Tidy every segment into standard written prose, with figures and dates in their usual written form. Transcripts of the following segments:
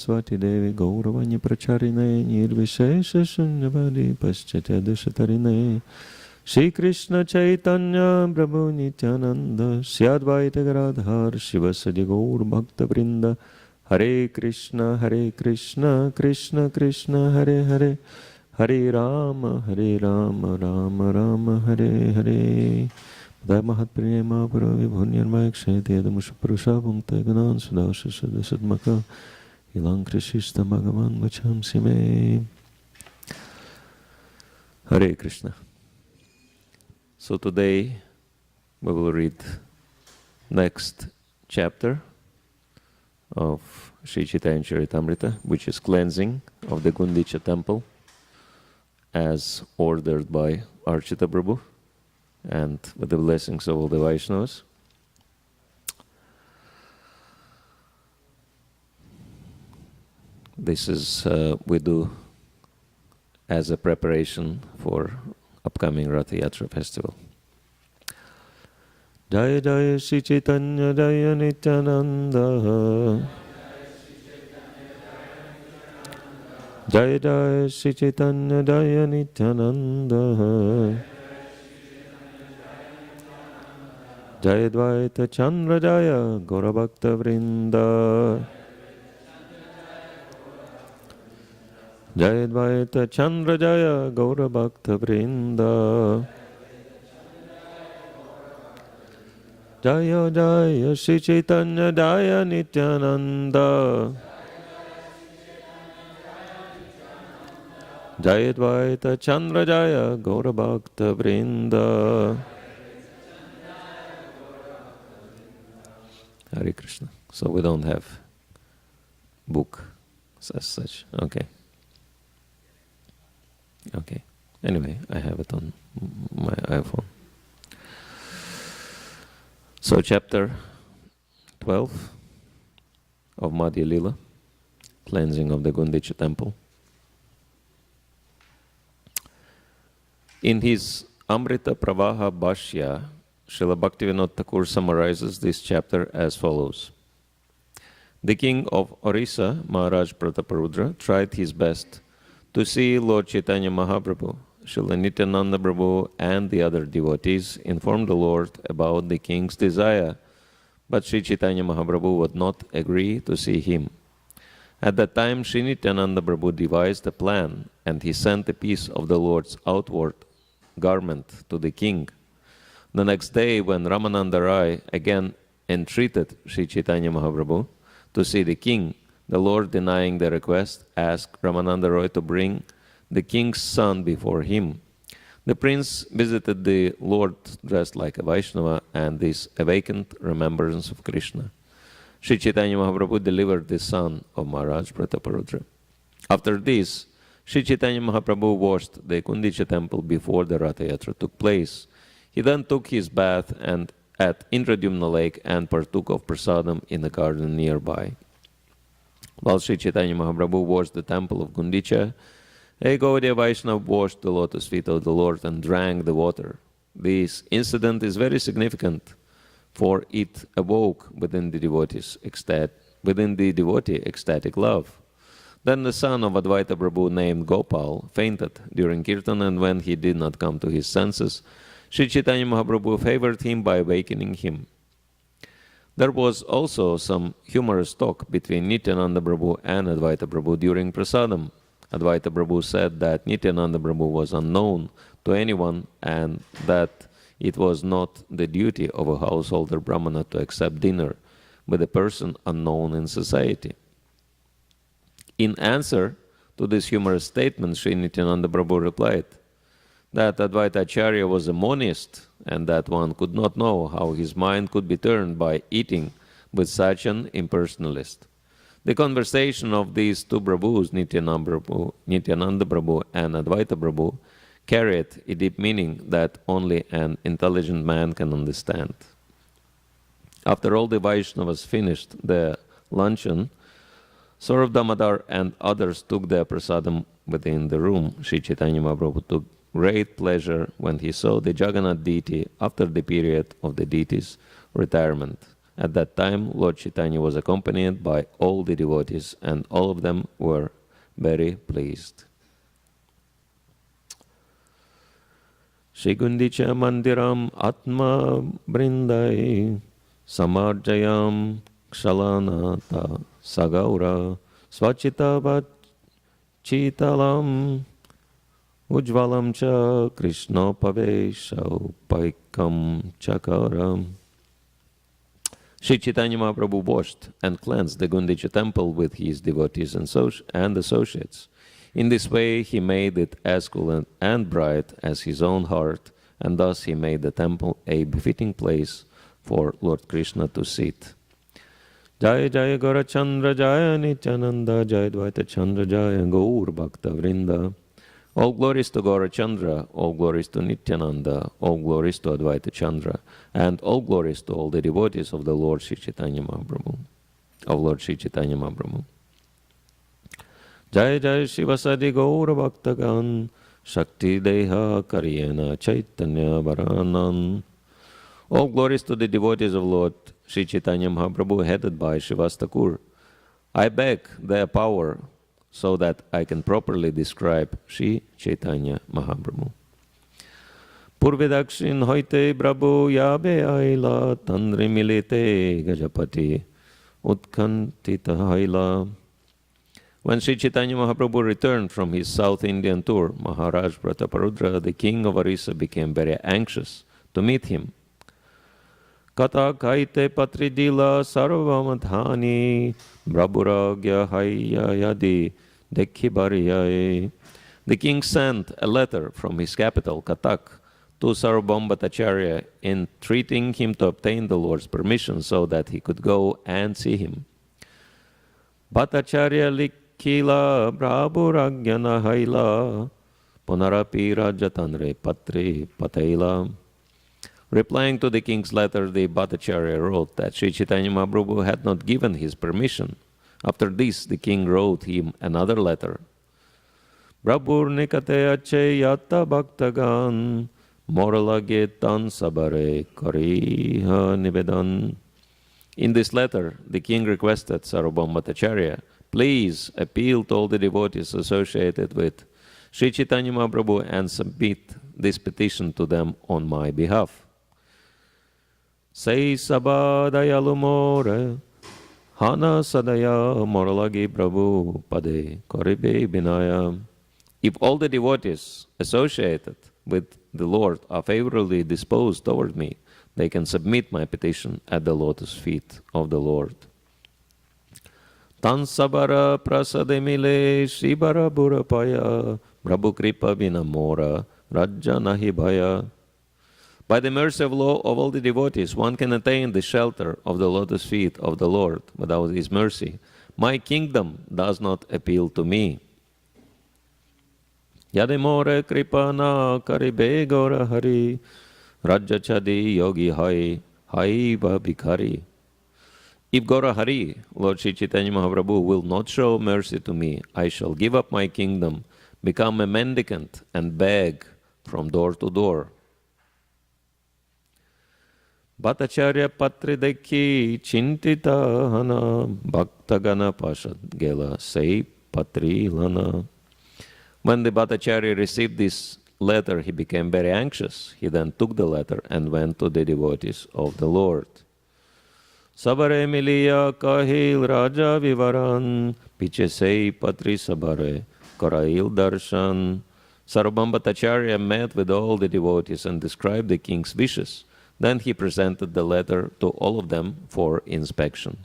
Swati Devi Gauravanya Pracharine Nirvishesha Shunyavadi Paschatadushatarine Shri Krishna Chaitanya Prabhu Nityananda Syadvaita Garadhar Shivasadi Gaur Bhakta Vrinda Hare Krishna Krishna Krishna Hare Hare Hare Rama Rama Rama Hare Hare Dai Mahat Prema Paravi Bhunyarmaya Kshayate Adamusha Purusha Bhumta Ganan Sudasha Sadasadmaka Ilang Krishista Bhagavan Vacham Sime. Hare Krishna. So today we will read next chapter of Sri Chaitanya Charitamrita, which is cleansing of the Gundicha temple as ordered by Archita Prabhu and with the blessings of all the Vaishnavas. This is we do as a preparation for upcoming Ratha Yatra festival. Jaya Jaya Shri Chaitanya Jaya Nityananda Jaya Jaya Shri Chaitanya Jaya Nityananda Jaya Dvaita Chandra Jaya Gaura Bhakta Vrinda Jaya Dvaita Chandra Jaya Gaura Bhakta Vrinda Jaya Jaya Shri Chaitanya Jaya Nityananda Jaya Dvaita Chandra Jaya Gaura Bhakta Vrinda. Hare Krishna. So we don't have book as such. Okay. Okay. Anyway, I have it on my iPhone. So chapter 12 of Madhya Lila, cleansing of the Gundicha temple. In his Amrita Pravaha Bhashya, Srila Bhaktivinoda Thakur summarizes this chapter as follows. The king of Orissa, Maharaj Prataparudra, tried his best to see Lord Chaitanya Mahaprabhu. Srila Nityananda Prabhu and the other devotees informed the Lord about the king's desire, but Sri Chaitanya Mahaprabhu would not agree to see him. At that time, Sri Nityananda Prabhu devised a plan, and he sent a piece of the Lord's outward garment to the king. The next day, when Ramananda Rai again entreated Sri Chaitanya Mahaprabhu to see the king, the Lord, denying the request, asked Ramananda Rai to bring the king's son before him. The prince visited the Lord dressed like a Vaishnava, and this awakened remembrance of Krishna. Sri Chaitanya Mahaprabhu delivered the son of Maharaj Prataparudra. After this, Sri Chaitanya Mahaprabhu washed the Gundicha temple before the Ratha Yatra took place. He then took his bath at Indradyumna lake and partook of prasadam in the garden nearby. While Sri Chaitanya Mahaprabhu washed the temple of Gundicha, a Gaudiya Vaishnava washed the lotus feet of the Lord and drank the water. This incident is very significant, for it awoke within the devotee ecstatic love. Then the son of Advaita Prabhu named Gopal fainted during kirtan, and when he did not come to his senses, Sri Chaitanya Mahaprabhu favored him by awakening him. There was also some humorous talk between Nityananda Prabhu and Advaita Prabhu during prasadam. Advaita Prabhu said that Nityananda Prabhu was unknown to anyone and that it was not the duty of a householder brahmana to accept dinner with a person unknown in society. In answer to this humorous statement, Sri Nityananda Prabhu replied that Advaita Acharya was a monist and that one could not know how his mind could be turned by eating with such an impersonalist. The conversation of these two Prabhus, Nityananda Prabhu and Advaita Prabhu, carried a deep meaning that only an intelligent man can understand. After all the Vaishnavas finished their luncheon, Saurav Damodar and others took their prasadam within the room. Sri Chaitanya Mahaprabhu took great pleasure when he saw the Jagannath deity after the period of the deity's retirement. At that time, Lord Chaitanya was accompanied by all the devotees, and all of them were very pleased. Shri Gundicha Mandiram Atma Brindai Samarjayam Kshalanata Sagaura Swachita Chitalam Ujvalam Cha Krishna Pavesha Paikam Chakaram. Sri Chaitanya Mahaprabhu washed and cleansed the Gundicha temple with his devotees and associates. In this way, he made it as cool and bright as his own heart, and thus he made the temple a befitting place for Lord Krishna to sit. Jaya Jaya Gaura Chandra Jaya Nityananda Jaya Dvaita Chandra Jaya Gaur Bhakta Vrinda. All glories to Gaura Chandra, all glories to Nityananda, all glories to Advaita Chandra, and all glories to all the devotees of the Lord Sri Chaitanya Mahaprabhu, Jaya Jaya Shivasadi Gaura Bhaktagan Shakti Deha Karyena Chaitanya Varanan. All glories to the devotees of Lord Sri Chaitanya Mahaprabhu headed by Shivastakur. I beg their power so that I can properly describe Sri Chaitanya Mahaprabhu. Purvedakshin hoite Prabhu yabe aila tandri milite gajapati utkantita haila. When Sri Chaitanya Mahaprabhu returned from his South Indian tour, Maharaj Prataparudra, the king of Orissa, became very anxious to meet him. Kata kaite patridila sarvamadhani brabhuragya hayya yadi dekhibariyai. The king sent a letter from his capital, Katak, to Sarvabhauma Bhattacharya, entreating him to obtain the Lord's permission so that he could go and see him. Bhattacharya likhila brabhuragyana haila punarapi rajatanre patri pataila. Replying to the king's letter, the Bhattacharya wrote that Sri Chaitanya Mahaprabhu had not given his permission. After this, the king wrote him another letter. Prabhur nikate ache yatta bhaktagan moralagetan sabare kariha nivedan. In this letter, the king requested Sarvabhauma Bhattacharya, please appeal to all the devotees associated with Sri Chaitanya Mahaprabhu and submit this petition to them on my behalf. Say sabadayalu more hana sadaya moralagi prabhu pade koribe binaya. If all the devotees associated with the Lord are favorably disposed toward me, they can submit my petition at the lotus feet of the Lord. Tan sabara prasademile shibara burapaya prabhu kripa vinamora rajja nahi bhaya. By the mercy of all the devotees, one can attain the shelter of the lotus feet of the Lord. Without his mercy, my kingdom does not appeal to me. Yademore kripana karibe gora hari rajya chadi yogi hai va bhikari. If Gora Hari, Lord Sri Chaitanya Mahaprabhu, will not show mercy to me, I shall give up my kingdom, become a mendicant, and beg from door to door. Bhattacharya patrideki chintita hana bhaktagana pashad gela sei patri lana. When the Bhattacharya received this letter, he became very anxious. He then took the letter and went to the devotees of the Lord. Sabare miliya kahil raja vivaran piche sei patri sabare karail darshan. Sarvabhauma Bhattacharya met with all the devotees and described the king's wishes. Then he presented the letter to all of them for inspection.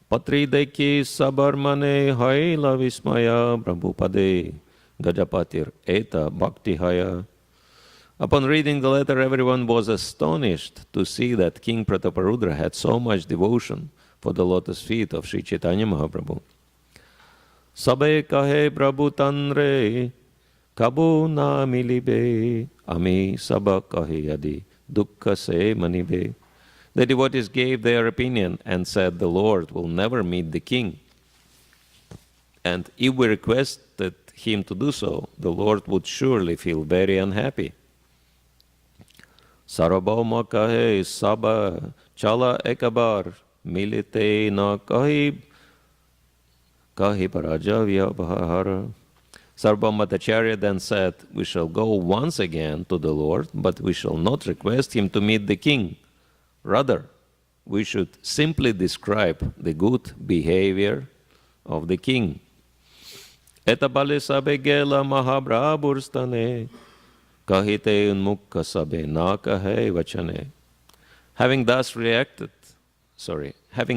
Patri deki sabarmane haila vismaya prabhupade gajapatir eta bhakti haya. Upon reading the letter, everyone was astonished to see that King Prataparudra had so much devotion for the lotus feet of Sri Chaitanya Mahaprabhu. Sabe kahe prabhu tanre kabu na milibe ami saba kahe adi dukkha se manibe. The devotees gave their opinion and said the Lord will never meet the king. And if we requested him to do so, the Lord would surely feel very unhappy. Sarvabhauma kahe Saba chala ekabar milite na kahi paraja vyabhara. Sarvabhaumacharya then said, we shall go once again to the Lord, but we shall not request him to meet the king. Rather, we should simply describe the good behavior of the king. Etabale sabe gela mahabrabhurstane kahite unmukha sabe na kahe vachane. Having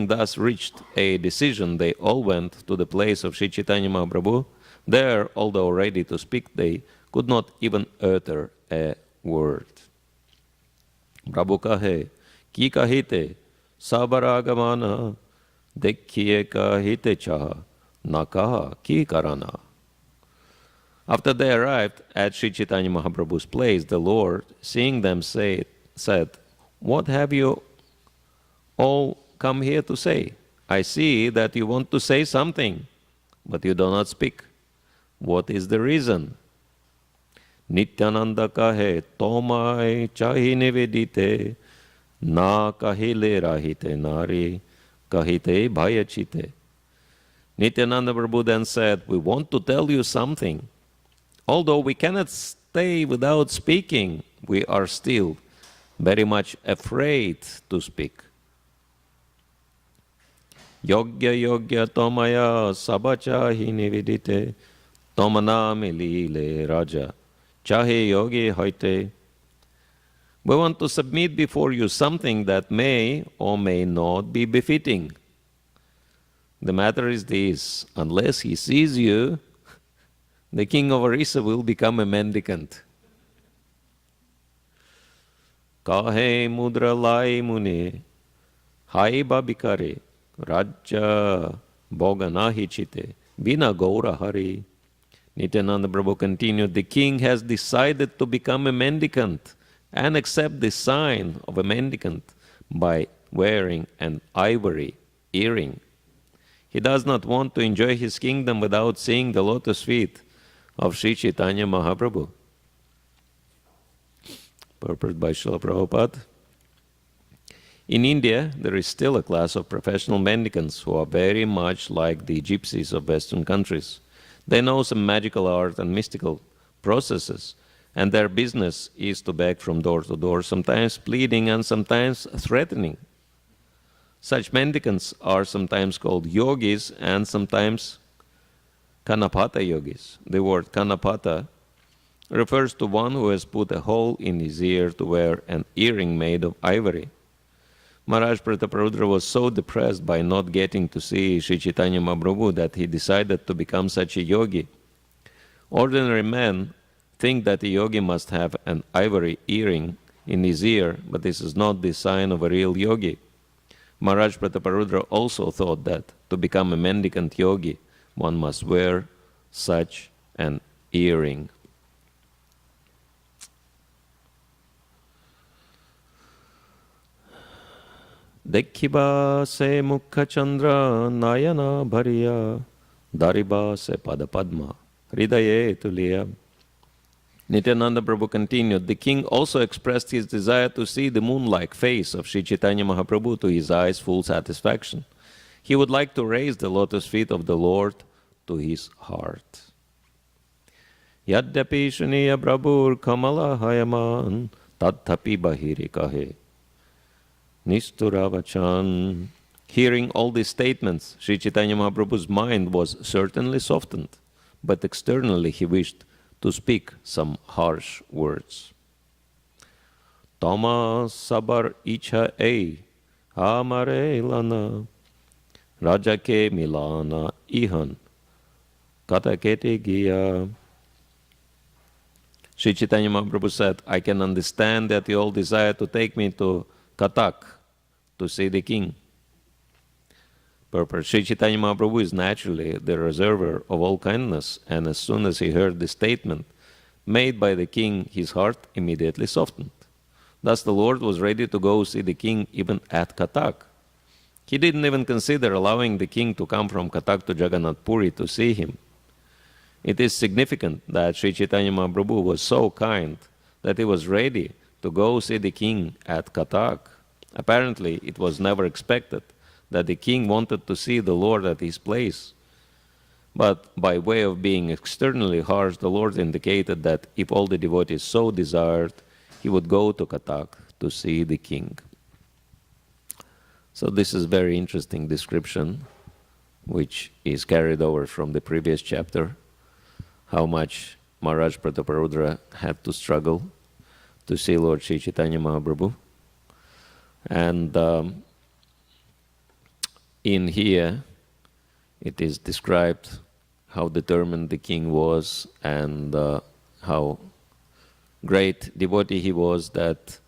thus reached a decision, they all went to the place of Sri Chaitanya Mahaprabhu. There, although ready to speak, they could not even utter a word. Prabhu kahe, ki kahite, sabaragamana, dekhiye kahite chaha, na kaha ki karana. After they arrived at Sri Chaitanya Mahaprabhu's place, the Lord, seeing them, said, what have you all come here to say? I see that you want to say something, but you do not speak. What is the reason? Nityananda kahe tomai chahi nivedite na kahile rahite nari kahite bhayachite. Nityananda Prabhu then said, we want to tell you something. Although we cannot stay without speaking, we are still very much afraid to speak. Yogya yogya tomaya sabachahi nivedite tomana milile raja chahe yogi hoite. We want to submit before you something that may or may not be befitting. The matter is this, unless he sees you, the king of Orissa will become a mendicant. Kahe mudra lai mune, hai babikare, raja boganahi chite, bina gaura hari. Nityananda Prabhu continued, the king has decided to become a mendicant and accept the sign of a mendicant by wearing an ivory earring. He does not want to enjoy his kingdom without seeing the lotus feet of Sri Chaitanya Mahaprabhu. Purport by Srila Prabhupada. In India, there is still a class of professional mendicants who are very much like the gypsies of Western countries. They know some magical art and mystical processes, and their business is to beg from door to door, sometimes pleading and sometimes threatening. Such mendicants are sometimes called yogis and sometimes kanapata yogis. The word kanapata refers to one who has put a hole in his ear to wear an earring made of ivory. Maharaj Prataparudra was so depressed by not getting to see Sri Chaitanya Mahaprabhu that he decided to become such a yogi. Ordinary men think that a yogi must have an ivory earring in his ear, but this is not the sign of a real yogi. Maharaj Prataparudra also thought that to become a mendicant yogi, one must wear such an earring. Dekhiba se mukha chandra nayana bhariya dariba se padapadma hridaye tuliya. Nityananda Prabhu continued, the king also expressed his desire to see the moon-like face of Sri Chaitanya Mahaprabhu to his eyes' full satisfaction. He would like to raise the lotus feet of the Lord to his heart. Yadyapi shuniya prabhur kamala hayaman tadhapi bahiri kahe nisturavachan. Hearing all these statements, Sri Chaitanya Mahaprabhu's mind was certainly softened, but externally he wished to speak some harsh words. Tama sabar icha ei hamare lana rajake milana ihan katakete giya. Sri Chaitanya Mahaprabhu said, I can understand that you all desire to take me to Katak to see the king. Purport. Sri Chaitanya Mahaprabhu is naturally the reservoir of all kindness, and as soon as he heard the statement made by the king, his heart immediately softened. Thus the Lord was ready to go see the king even at Katak. He didn't even consider allowing the king to come from Katak to Jagannath Puri to see him. It is significant that Sri Chaitanya Mahaprabhu was so kind that he was ready to go see the king at Katak. Apparently, it was never expected that the king wanted to see the Lord at his place. But by way of being externally harsh, the Lord indicated that if all the devotees so desired, he would go to Katak to see the king. So this is a very interesting description, which is carried over from the previous chapter, how much Maharaj Prataparudra had to struggle to see Lord Sri Chaitanya Mahaprabhu. And in here, it is described how determined the king was and how great devotee he was, that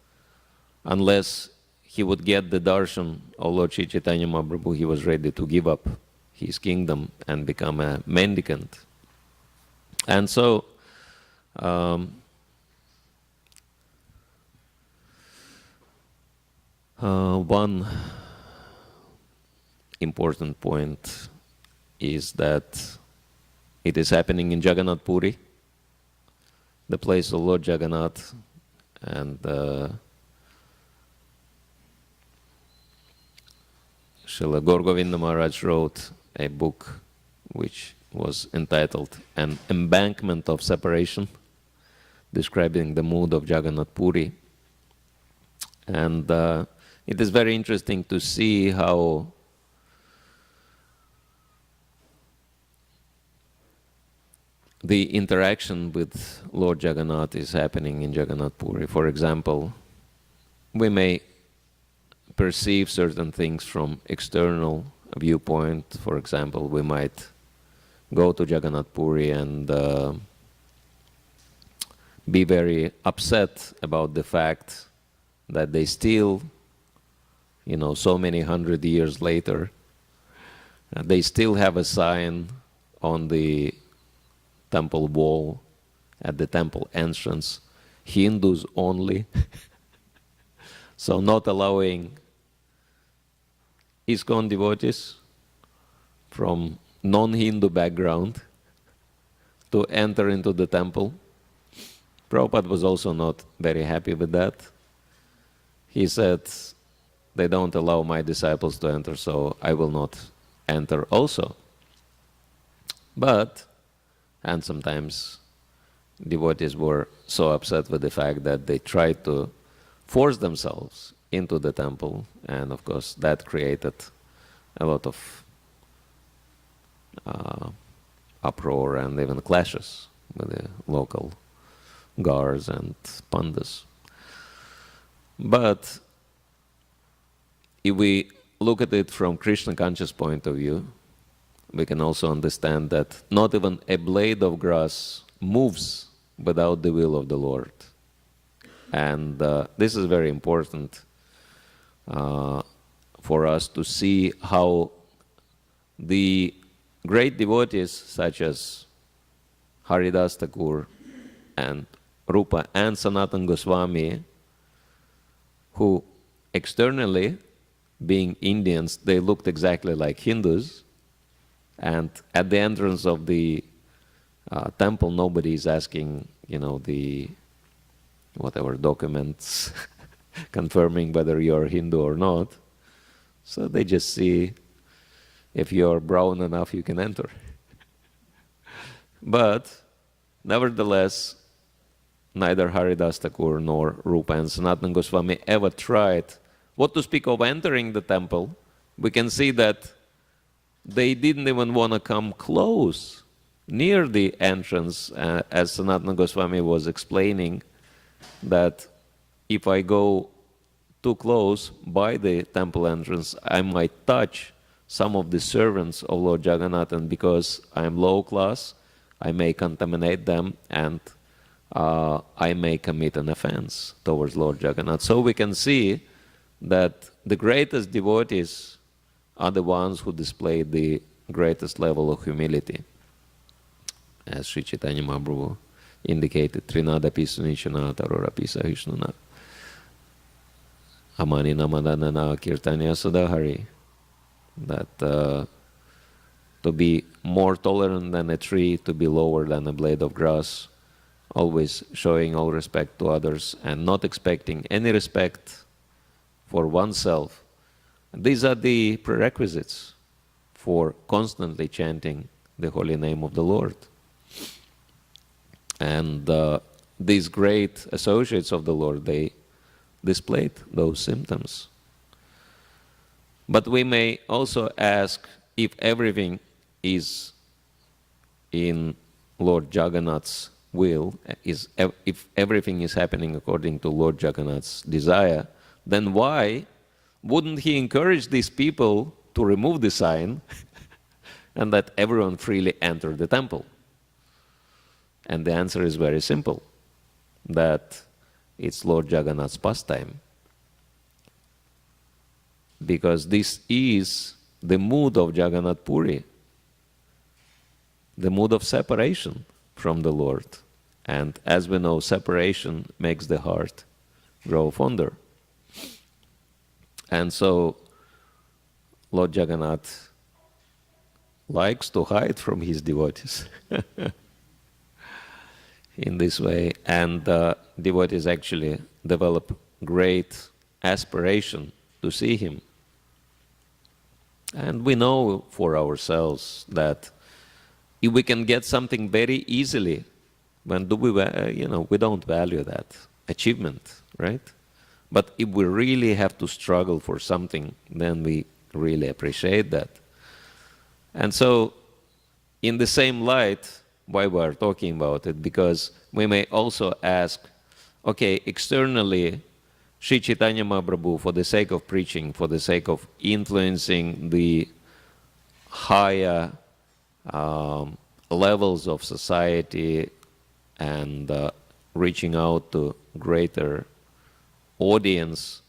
unless he would get the darshan of Lord Sri Chaitanya Mahaprabhu, he was ready to give up his kingdom and become a mendicant. And so, one important point is that it is happening in Jagannath Puri, the place of Lord Jagannath, and Srila Gaur Govinda Maharaj wrote a book which was entitled An Embankment of Separation, describing the mood of Jagannath Puri. And it is very interesting to see how the interaction with Lord Jagannath is happening in Jagannath Puri. For example, we may perceive certain things from external viewpoint. For example, we might go to Jagannath Puri and be very upset about the fact that they still, so many 100 years later, they still have a sign on the temple wall at the temple entrance, Hindus only. So not allowing ISKCON devotees from non-Hindu background to enter into the temple. Prabhupada was also not very happy with that. He said, they don't allow my disciples to enter, so I will not enter also. And sometimes devotees were so upset with the fact that they tried to force themselves into the temple, and of course that created a lot of uproar and even clashes with the local guards and pandas. But if we look at it from Krishna conscious point of view, we can also understand that not even a blade of grass moves without the will of the Lord. And this is very important for us to see how the great devotees such as Haridas Thakur and Rupa and Sanatana Goswami, who externally, being Indians, they looked exactly like Hindus, and at the entrance of the temple, nobody is asking, the whatever documents confirming whether you're Hindu or not. So they just see if you're brown enough, you can enter. But nevertheless, neither Haridas Thakur nor Rupa and Sanatana Goswami ever tried. What to speak of entering the temple? We can see that they didn't even want to come close, near the entrance, as Sanatana Goswami was explaining, that if I go too close by the temple entrance, I might touch some of the servants of Lord Jagannath, and because I am low class, I may contaminate them, and I may commit an offense towards Lord Jagannath. So we can see that the greatest devotees are the ones who display the greatest level of humility. As Sri Chaitanya Mahaprabhu indicated, Trinadapi Sunichana Tarorapi Sahishnuna Amanina Madanana Kirtanya Sadahari. That to be more tolerant than a tree, to be lower than a blade of grass, always showing all respect to others and not expecting any respect for oneself. These are the prerequisites for constantly chanting the holy name of the Lord. And these great associates of the Lord, they displayed those symptoms. But we may also ask if everything is in Lord Jagannath's will, if everything is happening according to Lord Jagannath's desire, then why wouldn't he encourage these people to remove the sign and let everyone freely enter the temple? And the answer is very simple, that it's Lord Jagannath's pastime. Because this is the mood of Jagannath Puri, the mood of separation from the Lord. And as we know, separation makes the heart grow fonder. And so Lord Jagannath likes to hide from his devotees in this way. And devotees actually develop great aspiration to see him. And we know for ourselves that if we can get something very easily, when do we, we don't value that achievement, right? But if we really have to struggle for something, then we really appreciate that. And so, in the same light, why we are talking about it, because we may also ask, okay, externally, Sri Chaitanya Mahaprabhu, for the sake of preaching, for the sake of influencing the higher levels of society and reaching out to greater audience,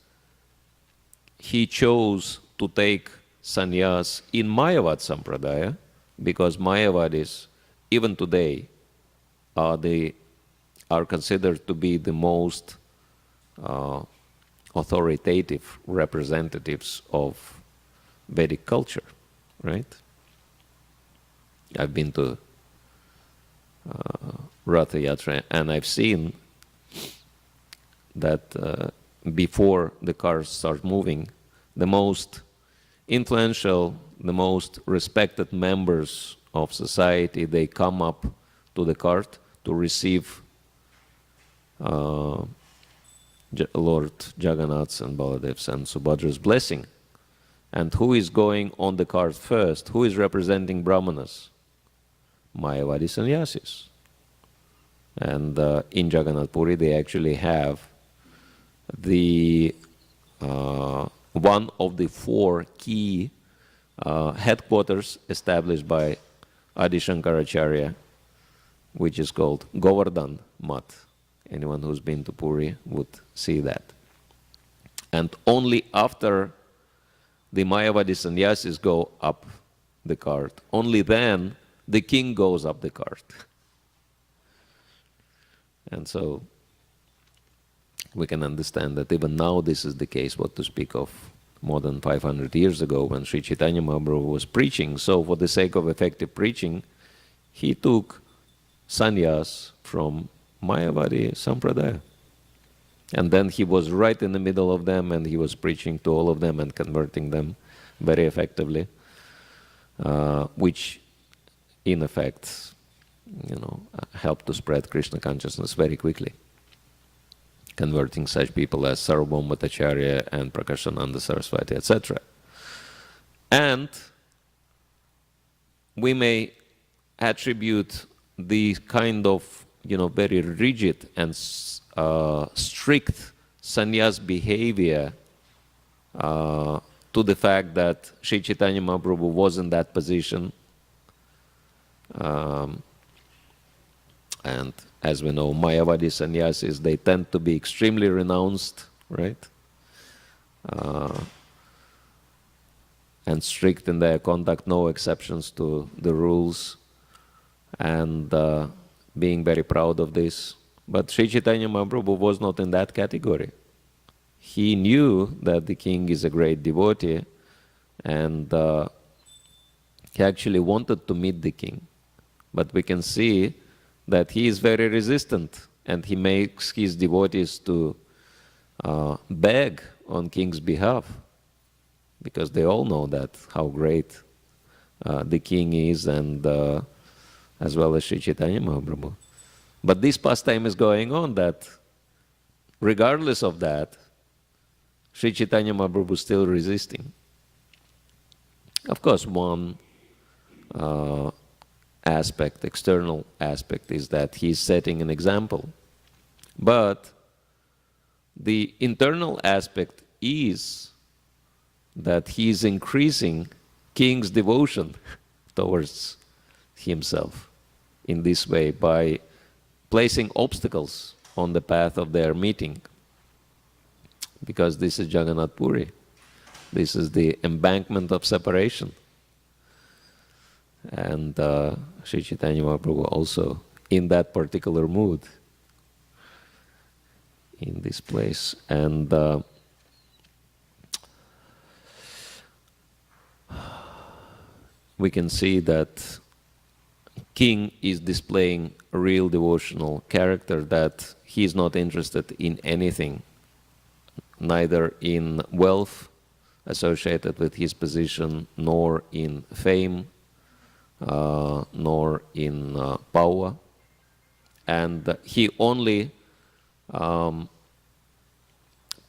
he chose to take sannyas in Mayavad Sampradaya, because Mayavadis, even today, are considered to be the most authoritative representatives of Vedic culture, right? I've been to Ratha Yatra, and I've seen that before the cars start moving, the most influential, the most respected members of society, they come up to the cart to receive Lord Jagannath's and Baladev's and Subhadra's blessing. And who is going on the cart first? Who is representing Brahmanas? Mayavadi sannyasis. And in Jagannath Puri, they actually have the one of the four key headquarters established by Adi Shankaracharya, which is called Govardhan Mat. Anyone who's been to Puri would see that. And only after the Mayavadi sannyasis go up the cart, only then the king goes up the cart. And so we can understand that even now this is the case, what to speak of more than 500 years ago when Sri Chaitanya Mahaprabhu was preaching. So for the sake of effective preaching, he took sannyas from Mayavadi Sampradaya. And then he was right in the middle of them, and he was preaching to all of them and converting them very effectively, which in effect, helped to spread Krishna consciousness very quickly, converting such people as Sarvabhauma Bhattacharya and Prakashananda Saraswati, etc. And we may attribute the kind of very rigid and strict sannyas behavior to the fact that Sri Chaitanya Mahaprabhu was in that position. And as we know, Mayavadi sannyasis, they tend to be extremely renounced, right? And strict in their conduct, no exceptions to the rules, and being very proud of this. But Sri Chaitanya Mahaprabhu was not in that category. He knew that the king is a great devotee, and he actually wanted to meet the king. But we can see that he is very resistant, and he makes his devotees to beg on king's behalf, because they all know that how great the king is, and as well as Sri Chaitanya Mahaprabhu. But this pastime is going on that regardless of that, Sri Chaitanya Mahaprabhu is still resisting. Of course, one aspect, external aspect, is that he is setting an example. But the internal aspect is that he is increasing king's devotion towards himself in this way by placing obstacles on the path of their meeting. Because this is Jagannath Puri. This is the embankment of separation. And Sri Chaitanya Mahaprabhu also in that particular mood in this place. And we can see that king is displaying a real devotional character, that he is not interested in anything, neither in wealth associated with his position, nor in fame, nor in power. And he only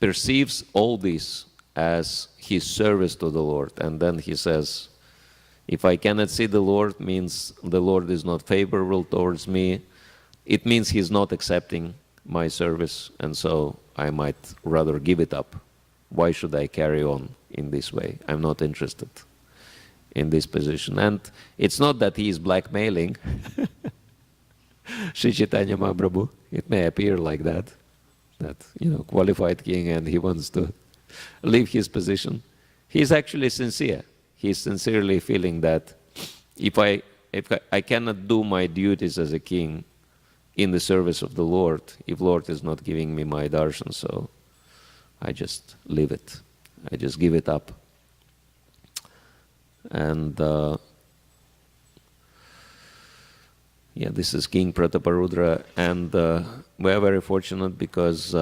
perceives all this as his service to the Lord. And then he says, if I cannot see the Lord, means the Lord is not favorable towards me. It means he's not accepting my service, and so I might rather give it up. Why should I carry on in this way? I'm not interested in this position. And it's not that he is blackmailing Sri Chaitanya Mahaprabhu. It may appear like that, qualified king, and he wants to leave his position. He's actually sincere. He's sincerely feeling that if I cannot do my duties as a king in the service of the Lord, if Lord is not giving me my darshan, so I just leave it. I just give it up. And this is King Prataparudra, and we are very fortunate because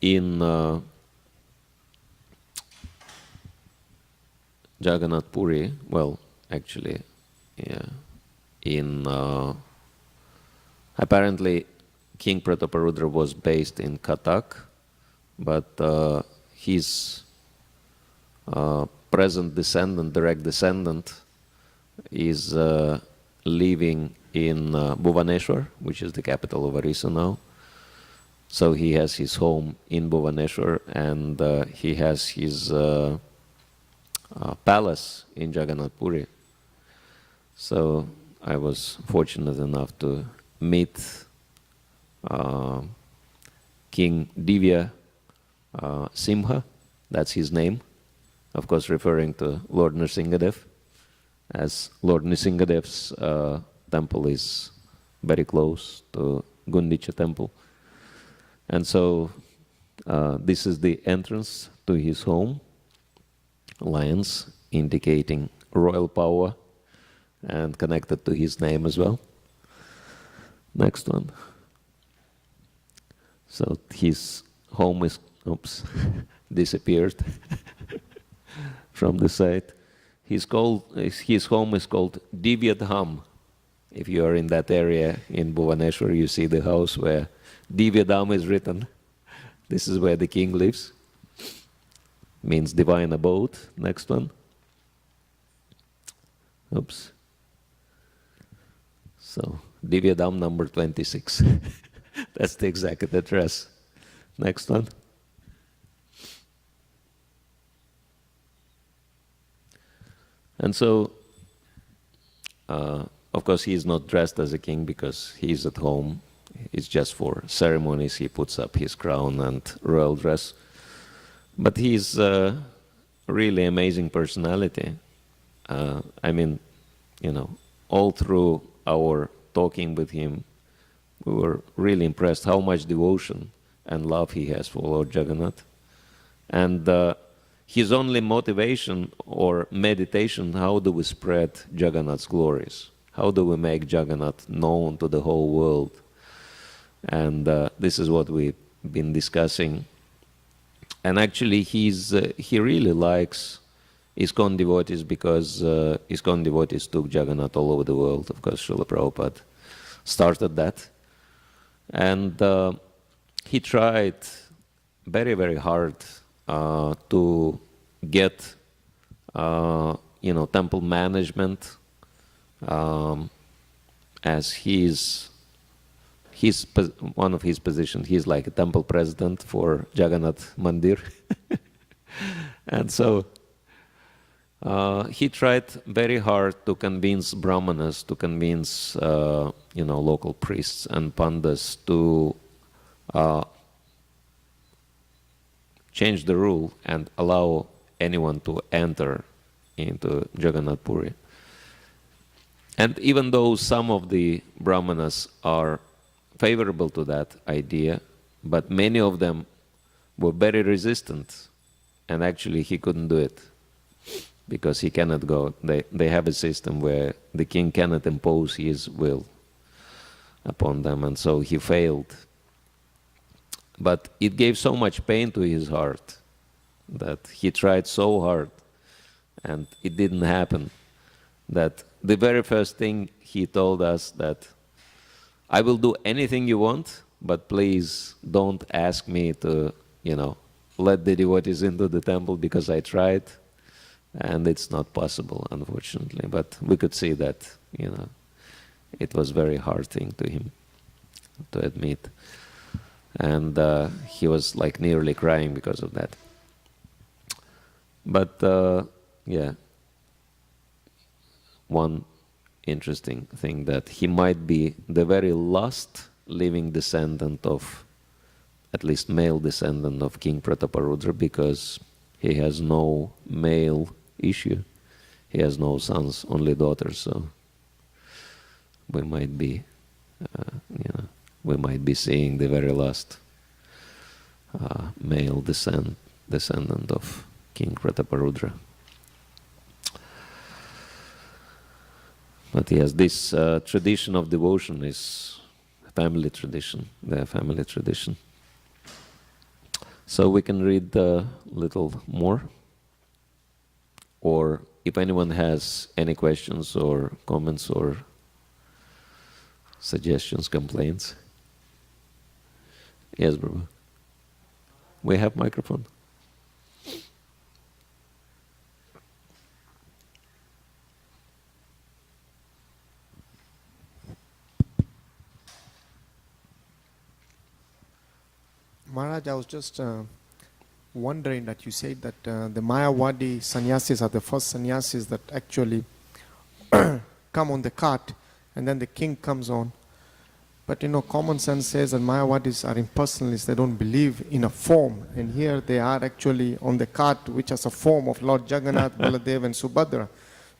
in Jagannath Puri, apparently King Prataparudra was based in Cuttack, but his present descendant, direct descendant, is living in Bhuvaneshwar, which is the capital of Orissa now. So he has his home in Bhuvaneshwar, and he has his palace in Jagannath Puri. So I was fortunate enough to meet King Divya Simha, that's his name, of course referring to Lord Nrsingadev, as Lord Nrsingadev's temple is very close to Gundicha temple. And so this is the entrance to his home, lions indicating royal power and connected to his name as well. Next one. So his home is, disappeared from the site. His home is called Divyadham. If you are in that area in Bhuvaneshwar, you see the house where Divyadham is written. This is where the king lives. Means divine abode. Next one. So, Divyadham number 26. That's the exact address. Next one. And so, of course, he is not dressed as a king because he is at home. It's just for ceremonies. He puts up his crown and royal dress. But he's a really amazing personality. All through our talking with him, we were really impressed how much devotion and love he has for Lord Jagannath. And his only motivation or meditation, how do we spread Jagannath's glories? How do we make Jagannath known to the whole world And this is what we've been discussing. And actually, he really likes ISKCON devotees because ISKCON devotees took Jagannath all over the world. Of course, Srila Prabhupada started that. And he tried very, very hard to get, temple management as one of his positions. He's like a temple president for Jagannath Mandir. And so he tried very hard to convince brahmanas, to convince local priests and pandas to change the rule and allow anyone to enter into Jagannath Puri. And even though some of the brahmanas are favorable to that idea, but many of them were very resistant, and actually he couldn't do it because he cannot go. They have a system where the king cannot impose his will upon them, and so he failed. But it gave so much pain to his heart that he tried so hard and it didn't happen, that the very first thing he told us that I will do anything you want, but please don't ask me to, let the devotees into the temple because I tried and it's not possible, unfortunately. But we could see that, it was a very hard thing to him to admit. And he was like nearly crying because of that. But one interesting thing that he might be the very last living descendant of, at least male descendant of King Prataparudra, because he has no male issue. He has no sons, only daughters. So we might be, we might be seeing the very last male descendant of King Prataparudra. But yes, this tradition of devotion is family tradition, their family tradition. So we can read a little more, or if anyone has any questions or comments or suggestions, complaints. Yes, Brahma. We have microphone. Maharaj, I was just wondering that you said that the Mayavadi sannyasis are the first sannyasis that actually come on the cart and then the king comes on. But common sense says that Mayavadis are impersonalists, they don't believe in a form. And here they are actually on the cart which has a form of Lord Jagannath, Baladev and Subhadra.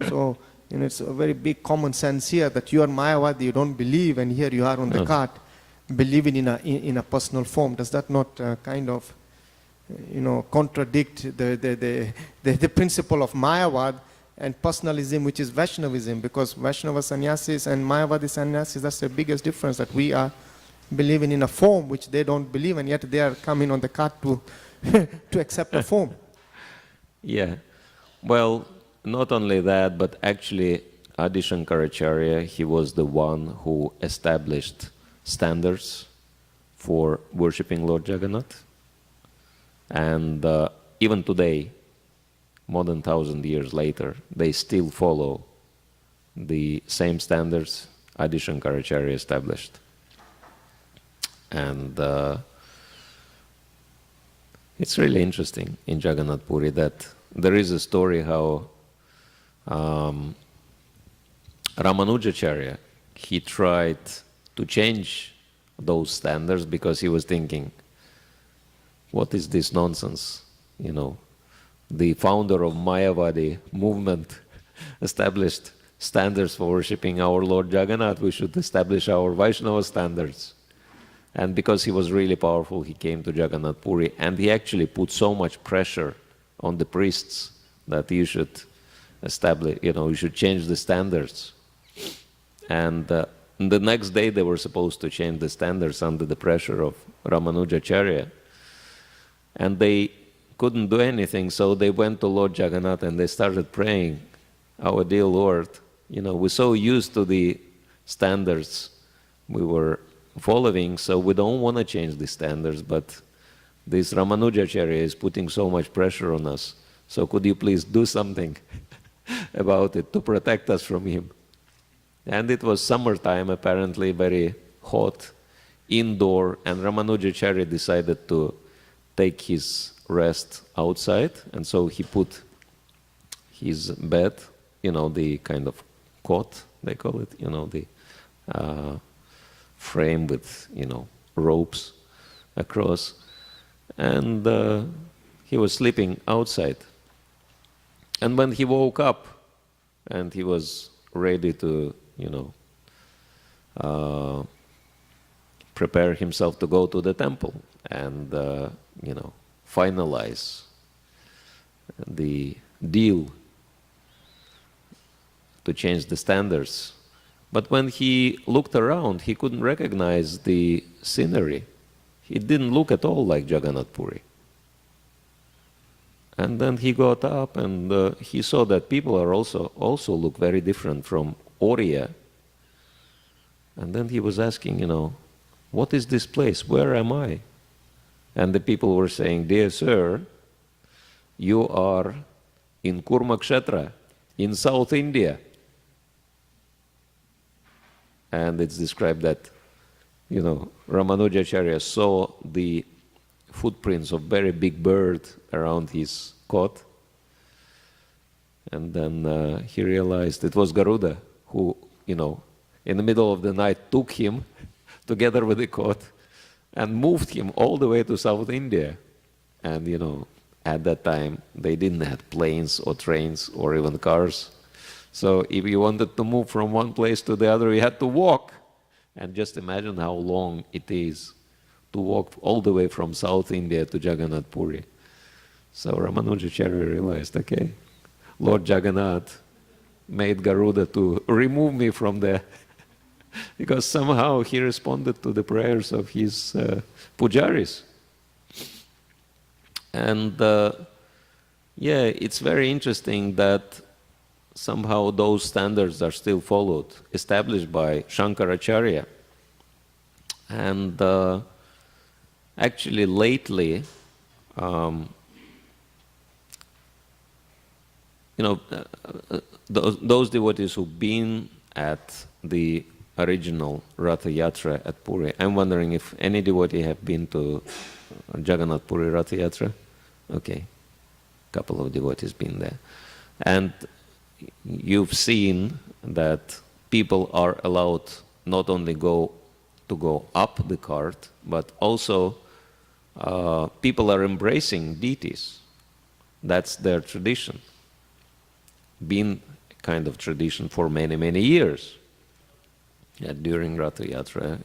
So, it's a very big common sense here that you are Mayavadi, you don't believe, and here you are on the cart believing in a personal form. Does that not kind of, contradict the principle of Mayavad and personalism, which is Vaishnavism? Because Vaishnava sannyasis and Mayavadi sannyasis, that's the biggest difference, that we are believing in a form which they don't believe, and yet they are coming on the cart to to accept a form. Yeah. Well, not only that, but actually Adi Shankaracharya, he was the one who established standards for worshipping Lord Jagannath. And even today, more than 1,000 years later, they still follow the same standards Adi Shankaracharya established. And it's really interesting in Jagannath Puri that there is a story how Ramanujacharya, he tried to change those standards because he was thinking, what is this nonsense? The founder of Mayavadi movement established standards for worshipping our Lord Jagannath. We should establish our Vaishnava standards. And because he was really powerful, he came to Jagannath Puri, and he actually put so much pressure on the priests that you should establish, you should change the standards. And the next day they were supposed to change the standards under the pressure of Ramanujacharya. And they couldn't do anything, so they went to Lord Jagannath and they started praying, "Our dear Lord, we're so used to the standards we were following, so we don't want to change the standards, but this Ramanujacharya is putting so much pressure on us, so could you please do something about it to protect us from him?" And it was summertime, apparently very hot, indoor, and Ramanujacharya decided to take his rest outside, and so he put his bed, the kind of cot, they call it, the frame with, ropes across, and he was sleeping outside. And when he woke up and he was ready to, prepare himself to go to the temple and, finalize the deal to change the standards. But when he looked around, he couldn't recognize the scenery. It didn't look at all like Jagannath Puri. And then he got up and he saw that people are also look very different from Oriya. And then he was asking, what is this place? Where am I? And the people were saying, "Dear sir, you are in Kurmakshetra, in South India." And it's described that, Ramanujacharya saw the footprints of very big bird around his cot. And then he realized it was Garuda who, in the middle of the night took him together with the cot and moved him all the way to South India. And, at that time, they didn't have planes or trains or even cars. So if you wanted to move from one place to the other, you had to walk. And just imagine how long it is to walk all the way from South India to Jagannath Puri. So Ramanujacharya realized, okay, Lord Jagannath made Garuda to remove me from there. Because somehow he responded to the prayers of his pujaris. And it's very interesting that somehow those standards are still followed, established by Shankaracharya. And actually lately, those devotees who've been at the original Ratha Yatra at Puri. I'm wondering if any devotee have been to Jagannath Puri Ratha Yatra? Okay, couple of devotees been there. And you've seen that people are allowed not only to go up the cart, but also people are embracing deities. That's their tradition. Been kind of tradition for many, many years. During Ratha Yatra,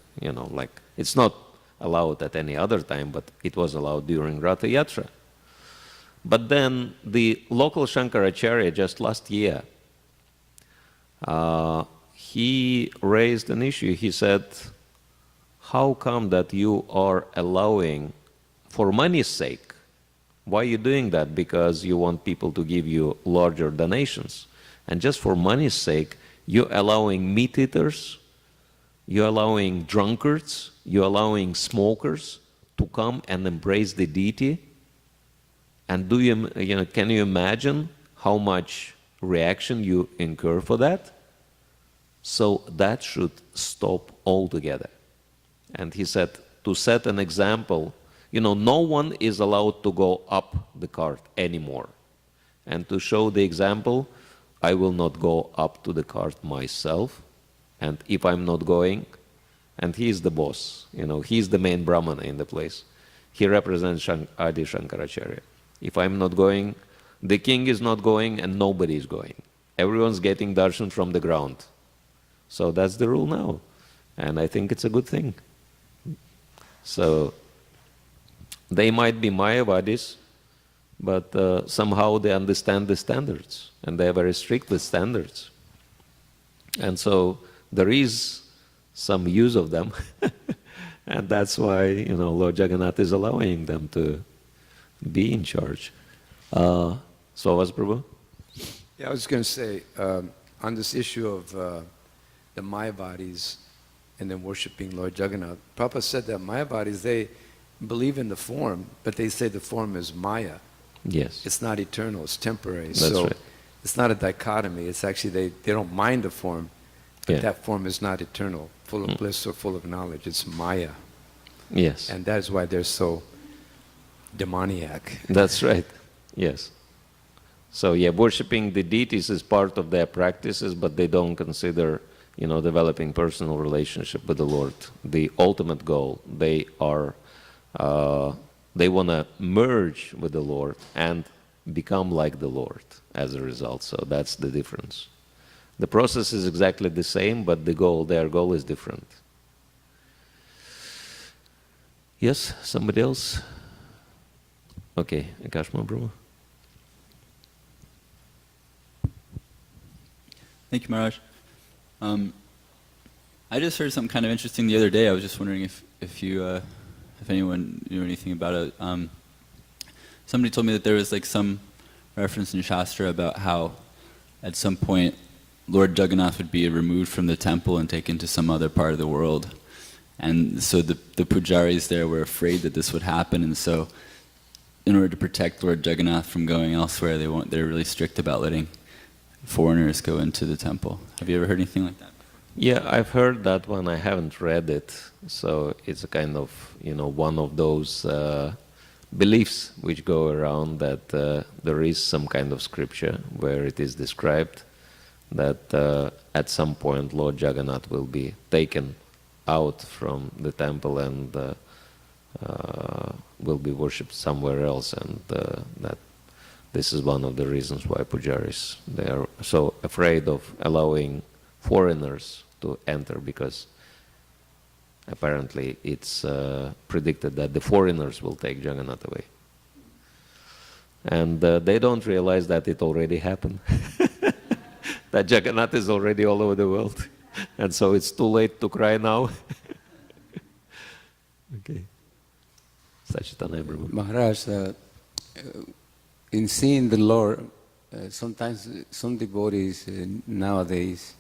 it's not allowed at any other time, but it was allowed during Ratha Yatra. But then the local Shankaracharya just last year, he raised an issue. He said, how come that you are allowing, for money's sake, why are you doing that? Because you want people to give you larger donations. And just for money's sake, you're allowing meat eaters, you're allowing drunkards, you're allowing smokers to come and embrace the deity. And can you imagine how much reaction you incur for that? So that should stop altogether. And he said, to set an example, no one is allowed to go up the cart anymore. And to show the example, I will not go up to the cart myself. And if I'm not going, and he's the boss, he's the main Brahmana in the place. He represents Adi Shankaracharya. If I'm not going, the king is not going and nobody is going. Everyone's getting darshan from the ground. So that's the rule now. And I think it's a good thing. So they might be Mayavadis, but somehow they understand the standards and they are very strict with standards. And so there is some use of them. And that's why, Lord Jagannath is allowing them to be in charge. Swavas Prabhu? Yeah, I was going to say, on this issue of the Mayavadis and then worshipping Lord Jagannath, Prabhupada said that Mayavadis, they believe in the form, but they say the form is Maya. Yes. It's not eternal, it's temporary. That's so right. it's not a dichotomy. It's actually, they don't mind the form, but Yeah. that form is not eternal, full of bliss or full of knowledge. It's Maya. Yes. And that is why they're so demoniac. That's right. Yes. So yeah, worshipping the deities is part of their practices, but they don't consider, developing personal relationship with the Lord the ultimate goal. They are, they want to merge with the Lord and become like the Lord as a result. So that's the difference. The process is exactly the same, but the goal, their goal is different. Yes, somebody else? Okay, Akashma Brahma. Thank you, Maharaj. I just heard something kind of interesting the other day. I was just wondering if anyone knew anything about it. Somebody told me that there was like some reference in Shastra about how at some point Lord Jagannath would be removed from the temple and taken to some other part of the world. And so the pujaris there were afraid that this would happen, and so in order to protect Lord Jagannath from going elsewhere, they're really strict about letting foreigners go into the temple. Have you ever heard anything like that? Yeah, I've heard that one. I haven't read it. So it's a kind of, one of those beliefs which go around that there is some kind of scripture where it is described that at some point Lord Jagannath will be taken out from the temple and will be worshipped somewhere else, and that this is one of the reasons why pujaris, they are so afraid of allowing foreigners to enter, because apparently it's predicted that the foreigners will take Jagannath away. And they don't realize that it already happened. That Jagannath is already all over the world. And so it's too late to cry now. Okay. Sachitana Brahma. Maharaj, in seeing the Lord, sometimes some devotees nowadays,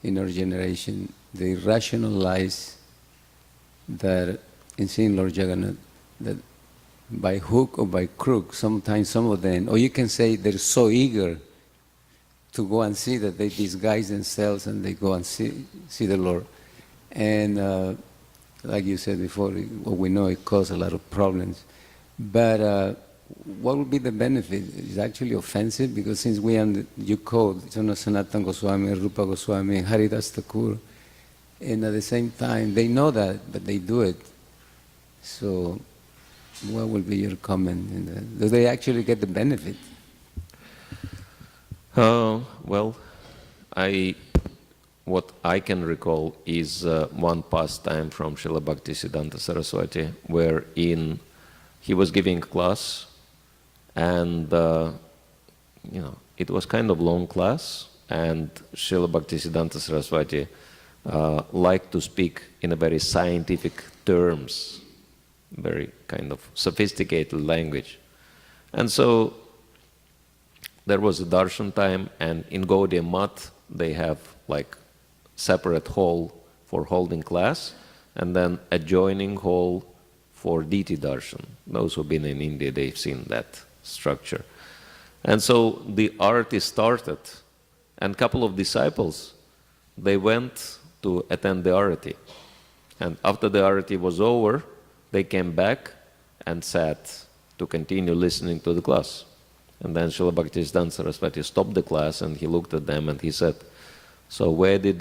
in our generation, they rationalize that in seeing Lord Jagannath, that by hook or by crook, sometimes some of them, or you can say they're so eager to go and see that they disguise themselves and they go and see the Lord. And like you said before, what we know, it causes a lot of problems. But what would be the benefit? It's actually offensive, because since you quote Sanatana Goswami, Rupa Goswami, Haridas Thakur, and at the same time, they know that, but they do it. So what will be your comment in that? Do they actually get the benefit? Well, what I can recall is one pastime from Srila Bhakti Siddhanta Saraswati, wherein he was giving a class, and it was kind of long class, and Srila Bhakti Siddhanta Saraswati liked to speak in a very scientific terms, very kind of sophisticated language. And so there was a darshan time, and in Gaudiya Math they have like separate hall for holding class, and then adjoining hall for deity darshan. Those who've been in India, they've seen that structure. And so the arati started, and a couple of disciples, they went to attend the arati. And after the arati was over, they came back and sat to continue listening to the class. And then Srila Bhaktisiddhanta Saraswati stopped the class, and he looked at them and he said, "So where did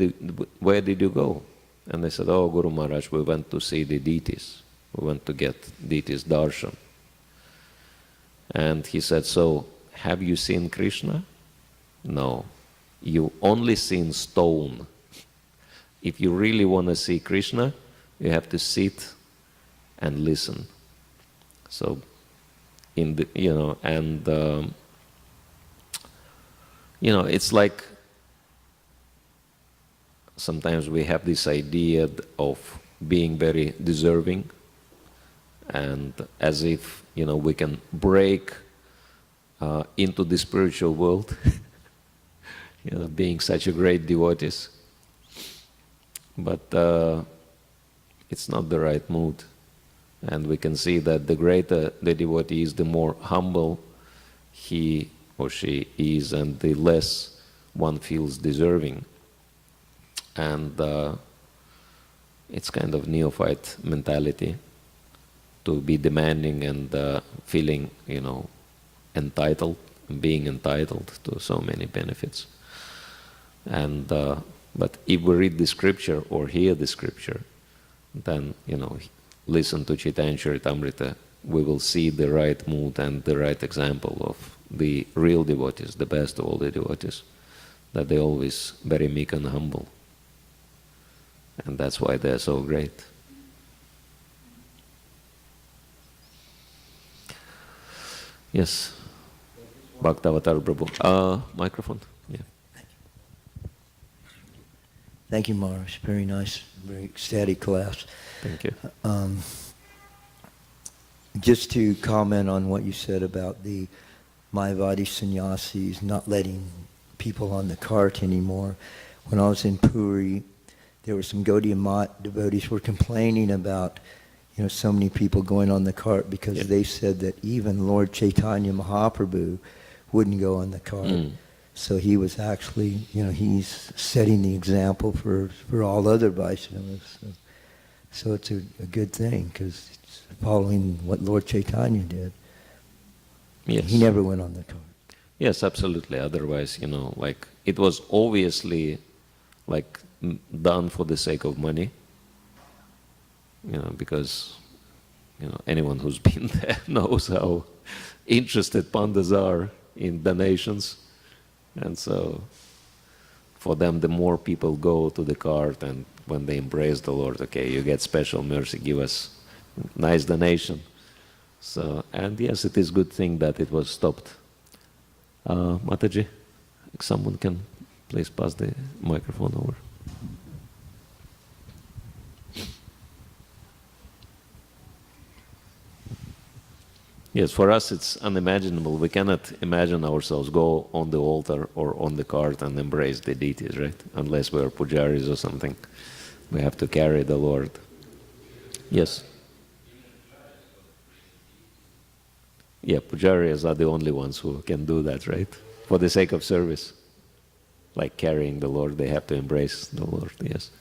you go?" And they said, "Oh, Guru Maharaj, we went to see the deities. We went to get deities darshan." And he said, "So have you seen Krishna?" "No, you only seen stone. If you really want to see Krishna, you have to sit and listen." So it's like sometimes we have this idea of being very deserving, and as if, we can break into the spiritual world, being such a great devotees. But it's not the right mood. And we can see that the greater the devotee is, the more humble he or she is, and the less one feels deserving. And it's kind of neophyte mentality to be demanding and feeling, entitled, being entitled to so many benefits. And but if we read the scripture or hear the scripture, then, listen to Chaitanya Charitamrita, we will see the right mood and the right example of the real devotees, the best of all the devotees, that they're always very meek and humble. And that's why they're so great. Yes, Bhaktavatar Prabhu. Microphone? Yeah. Thank you, Maharaj. Very nice, very ecstatic class. Thank you. Just to comment on what you said about the Mayavadi sannyasis not letting people on the cart anymore. When I was in Puri, there were some Gaudiya Math devotees were complaining about, so many people going on the cart because they said that even Lord Chaitanya Mahaprabhu wouldn't go on the cart. So he was actually, he's setting the example for all other Vaishnavas. So it's a good thing, because it's following what Lord Chaitanya did. Yes. He never went on the cart. Yes, absolutely. Otherwise, it was obviously done for the sake of money. Because, anyone who's been there knows how interested pandas are in donations. And so, for them, the more people go to the cart, and when they embrace the Lord, okay, you get special mercy, give us nice donation. So, and yes, it is a good thing that it was stopped. Mataji, if someone can please pass the microphone over. Yes, for us it's unimaginable. We cannot imagine ourselves go on the altar or on the cart and embrace the deities, right? Unless we are pujaris or something. We have to carry the Lord. Yes. Yeah, pujaris are the only ones who can do that, right? For the sake of service. Like carrying the Lord, they have to embrace the Lord, yes.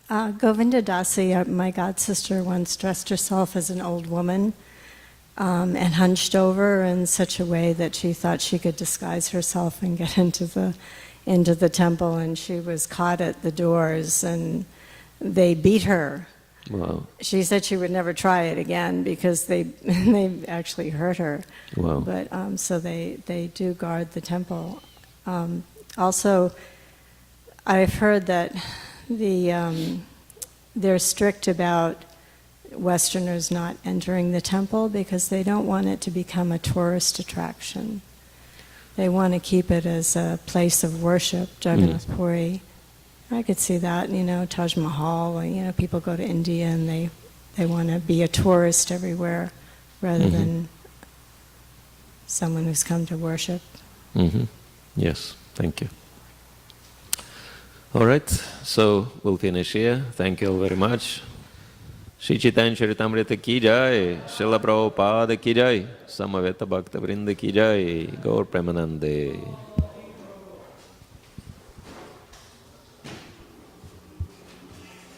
Govinda Dasi, my god sister, once dressed herself as an old woman and hunched over in such a way that she thought she could disguise herself and get into the temple, and she was caught at the doors and they beat her. Wow. She said she would never try it again because they actually hurt her. Wow. But so they do guard the temple. Also, I've heard that they're strict about Westerners not entering the temple because they don't want it to become a tourist attraction. They want to keep it as a place of worship, Jagannath Puri. I could see that, Taj Mahal, people go to India and they want to be a tourist everywhere rather than someone who's come to worship. Yes, thank you. All right, so we'll finish here. Thank you all very much. Shri Chaitanya Charitamrita ki jai, Srila Prabhupada ki jai, Samaveta Bhakta Vrinda ki jai, Gaur Premanande.